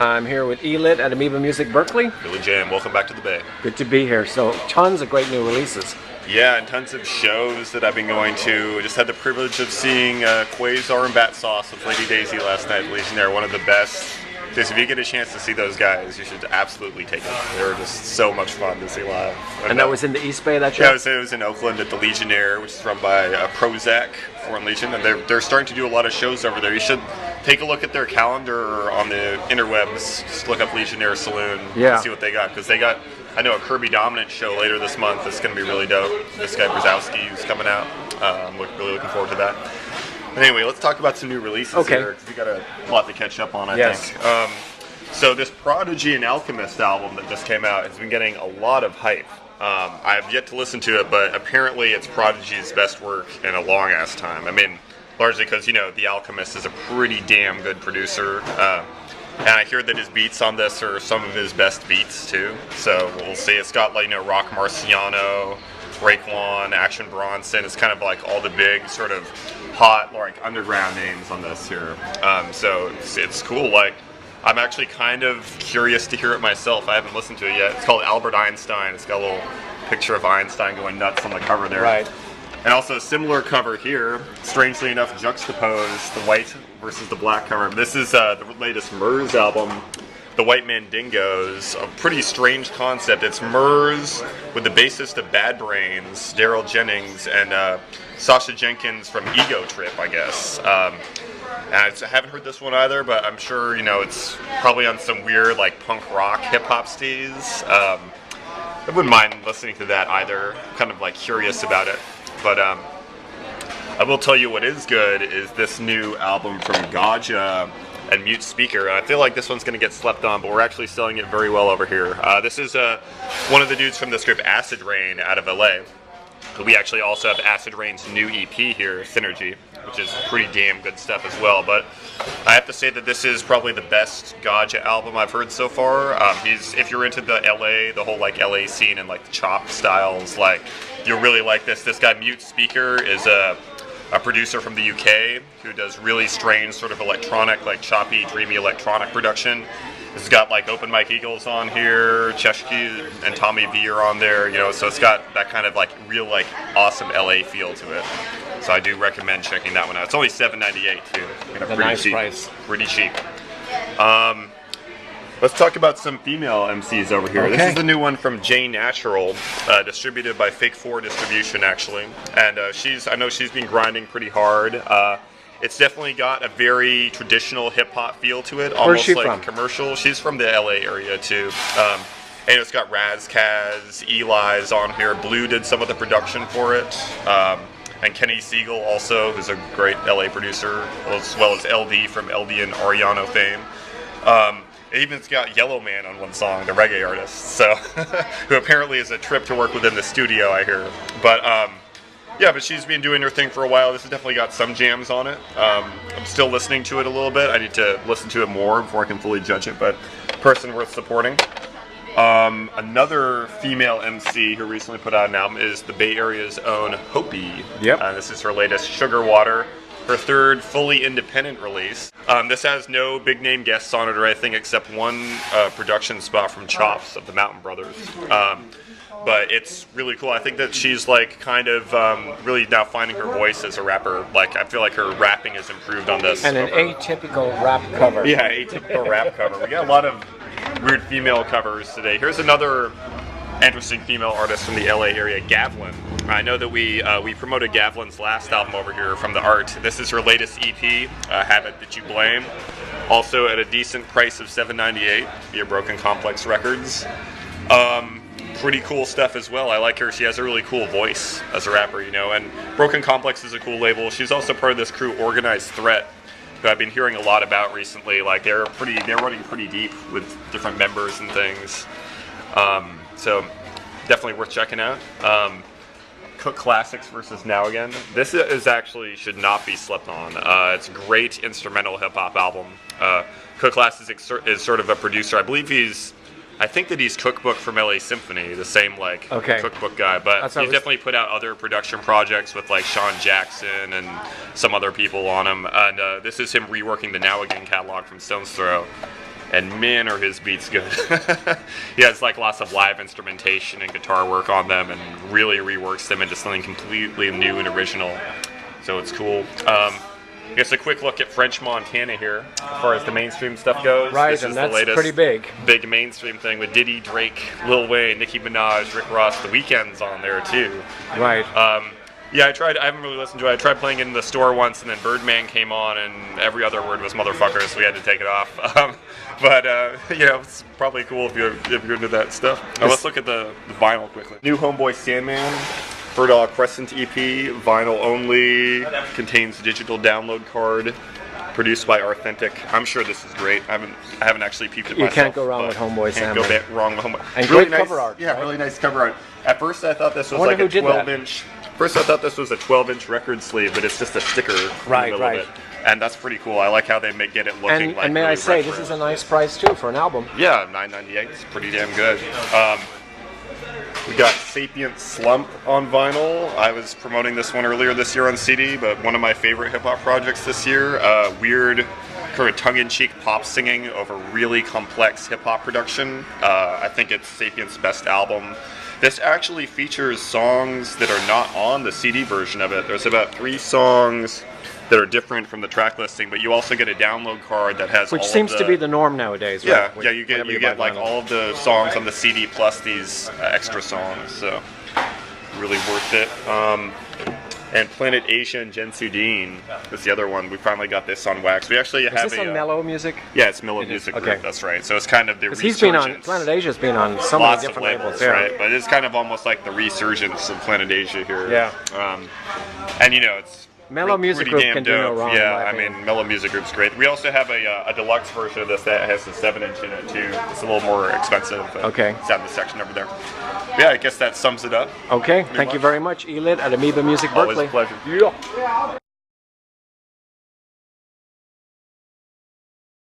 I'm here with Lit at Amoeba Music Berkeley. Billy Jam, welcome back to the Bay. Good to be here. So tons of great new releases. Yeah, and tons of shows that I've been going to. I just had the privilege of seeing Quasar and Bat Sauce with Lady Daisy last night. Legionnaire, one of the best. Just if you get a chance to see those guys, you should absolutely take it. They were just so much fun to see live. And that was in the East Bay, that show? Yeah, it was in Oakland at the Legionnaire, which is run by Prozac, Foreign Legion, and they're starting to do a lot of shows over there. You should take a look at their calendar on the interwebs. Just look up Legionnaire Saloon and see what they got, because they got, I know, a Kirby Dominant show later this month that's going to be really dope. This guy Brzezowski who's coming out. I'm really looking forward to that. But anyway, let's talk about some new releases here, because we got a lot to catch up on, I think. So this Prodigy and Alchemist album that just came out has been getting a lot of hype. I have yet to listen to it, but apparently it's Prodigy's best work in a long-ass time. I mean, largely because, you know, The Alchemist is a pretty damn good producer. And I hear that his beats on this are some of his best beats, too. So we'll see. It's got, like, you know, Rock Marciano, Raekwon, Action Bronson. It's kind of like all the big sort of hot, like, underground names on this here. So it's cool. Like, I'm actually kind of curious to hear it myself. I haven't listened to it yet. It's called Albert Einstein. It's got a little picture of Einstein going nuts on the cover there. Right. And also a similar cover here, strangely enough juxtaposed, the white versus the black cover. This is the latest Murs album, The White Mandingos. A pretty strange concept. It's Murs with the bassist of Bad Brains, Daryl Jennings, and Sasha Jenkins from Ego Trip, I guess. And I haven't heard this one either, but I'm sure, you know, it's probably on some weird, like, punk rock hip-hop steez. I wouldn't mind listening to that either. I'm kind of, like, curious about it. But I will tell you what is good is this new album from Gaja and Mute Speaker. And I feel like this one's going to get slept on, but we're actually selling it very well over here. This is one of the dudes from this group Acid Rain out of LA. We actually also have Acid Rain's new EP here, Synergy, which is pretty damn good stuff as well. But I have to say that this is probably the best Gaja album I've heard so far. If you're into the whole like LA scene and like the chop styles, like you'll really like this. This guy Mute Speaker is a producer from the UK who does really strange sort of electronic, like choppy, dreamy electronic production. It's got like Open Mike Eagles on here, Cheshki and Tommy V are on there, you know, so it's got that kind of like real like awesome LA feel to it. So I do recommend checking that one out. It's only $7.98 too. A nice price. Pretty cheap. Let's talk about some female MCs over here. Okay. This is the new one from J Natural, distributed by Fake 4 Distribution actually. And I know she's been grinding pretty hard. It's definitely got a very traditional hip-hop feel to it, almost like from? Commercial. She's from the LA area, too. And it's got Razkaz, Eli's on here. Blue did some of the production for it. And Kenny Siegel also, who's a great LA producer, as well as LD from LD and Ariano fame. It even's got Yellow Man on one song, the reggae artist, so who apparently is a trip to work within the studio, I hear. But yeah, but she's been doing her thing for a while. This has definitely got some jams on it. I'm still listening to it a little bit. I need to listen to it more before I can fully judge it, but person worth supporting. Another female MC who recently put out an album is the Bay Area's own Hopi. Yep. This is her latest, Sugar Water, her third fully independent release. This has no big name guests on it or anything except one production spot from Chops of the Mountain Brothers. But it's really cool. I think that she's like kind of really now finding her voice as a rapper. Like I feel like her rapping has improved on this. And an atypical rap cover. Yeah, atypical rap cover. We got a lot of weird female covers today. Here's another interesting female artist from the LA area, Gavlin. I know that we promoted Gavlin's last album over here from the Art. This is her latest EP, Habit That You Blame. Also at a decent price of $7.98 via Broken Complex Records. Pretty cool stuff as well. I like her. She has a really cool voice as a rapper, you know, and Broken Complex is a cool label. She's also part of this crew, Organized Threat, who I've been hearing a lot about recently. Like they're running pretty deep with different members and things. So definitely worth checking out. Cook Classics versus Now Again. This is actually should not be slept on. It's a great instrumental hip hop album. Cook Classics is sort of a producer. I think that he's Cookbook from LA Symphony, the same like Cookbook guy, but he's definitely put out other production projects with like Sean Jackson and some other people on him. And this is him reworking the Now Again catalog from Stone's Throw. And man, are his beats good. He has like lots of live instrumentation and guitar work on them, and really reworks them into something completely new and original. So it's cool. I guess a quick look at French Montana here, as far as the mainstream stuff goes. Right, this and is that's the latest pretty big. Big mainstream thing with Diddy, Drake, Lil Wayne, Nicki Minaj, Rick Ross, The Weeknd's on there too. Right. Yeah, I haven't really listened to it. I tried playing it in the store once, and then Birdman came on, and every other word was motherfucker, so we had to take it off. But you know, it's probably cool if you're into that stuff. Now let's look at the vinyl quickly. New Homeboy Sandman, $4 Crescent EP, vinyl only, contains digital download card, produced by Authentic. I'm sure this is great. I haven't actually peeped it myself. You can't go wrong with Homeboy Sandman. Can't go wrong with Homeboy. And really great nice cover art. Yeah, right? really nice cover art. At first, I thought this was wonder like a who did that. 12-inch. First, I thought this was a 12-inch record sleeve, but it's just a sticker in the middle of it. And that's pretty cool. I like how they get it looking like. And may really I say, retro. this is a nice price too for an album. Yeah, $9.98. It's pretty damn good. We got Sapient Slump on vinyl. I was promoting this one earlier this year on CD, but one of my favorite hip-hop projects this year. Weird, kind of tongue-in-cheek pop singing over really complex hip-hop production. I think it's Sapient's best album. This actually features songs that are not on the CD version of it. There's about 3 songs that are different from the track listing, but you also get a download card that has Which all seems of the, to be the norm nowadays, yeah, right? yeah. You get like all of the songs on the CD plus these extra songs, so really worth it. And Planet Asia and Jensudine is the other one. We finally got this on wax. We actually have Is this on Mellow Music? Yeah, it's Mellow Music Group. Okay. That's right. So it's kind of the resurgence. He's been on Planet Asia's been on so many Lots different of labels, yeah. right? But it's kind of almost like the resurgence of Planet Asia here. Yeah. And you know, it's Mellow Music Group damn can do no dope. wrong. Yeah, in my I opinion. mean, Mellow Music Group's great. We also have a deluxe version of this that has a 7-inch in it too. It's a little more expensive. But Okay. It's down in the section over there. But yeah, I guess that sums it up. Okay, thank you very much, Lit at Amoeba Music Always Berkeley. a pleasure. Yeah.